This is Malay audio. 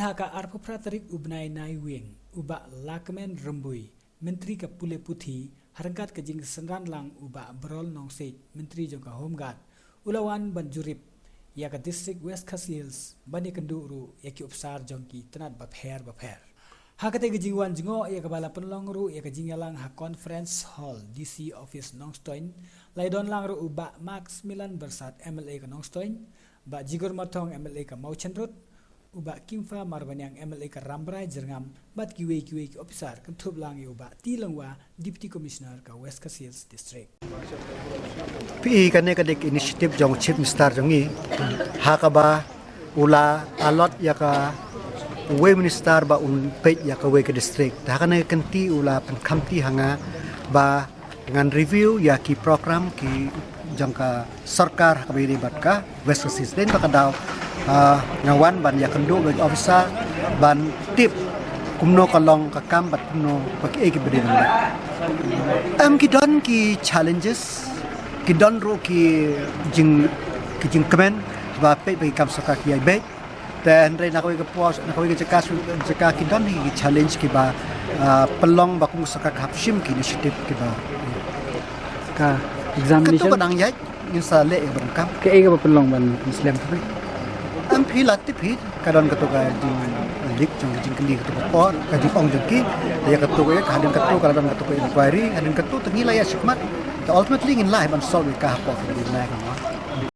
haka arpopratrik ubnai nai wing uba lakmen rembui Myntri ke pule puthi harangkat ke jing senran lang uba berol nong sej Myntri jong ka Wkhd ulawan ban Jurip ya ka district Wkhd bani kenduru ya ki upsar jong ki tenat bapher hakate ke jingwan jingo ya ka bala penlong ru ya ka jingalang ha conference hall DC office nongstoin laidon lang ru uba Max Milan bersat MLA ke nongstoin ba jigur matong MLA ke Mauchenrut uba kimfa marbanyang MLA ke Rambrai jerngam bat kiwe ki officer kentub lang uba tilangwa deputy commissioner ke Wkhd district PE kane kadek initiative jong chief minister jongi hakaba ula alot ya ka we minister ba un page ya ka we ke district hakane kenti ula penkamti hanga ba dengan review ya ki program ki jangka Sorkar kabiri batka Wkhd den bakadaw ngawan ban ya kendu bagi officer ban tip kumno kalong kakam bat kumno bagi ki beri ki don ki challenges ki don ro ki jing kemen ba pe bagi kam Sorkar ki ai dan re nak ke pos nak ke jeka ki don ki challenge ki ba pelong ba kum Sorkar hapshim ki initiative ki ba ka examination ketu badang ya insale e berkam ke e ba pelong ban Islam tu ampi latip hit kadon ketu ka jing lik jong jing kendi ketu por ka jing ong jengki ya ketu ka hadin ketu kadon ketu ka inquiry hadin ketu tengila ya sikmat ultimately in life and solve ka apa di na ka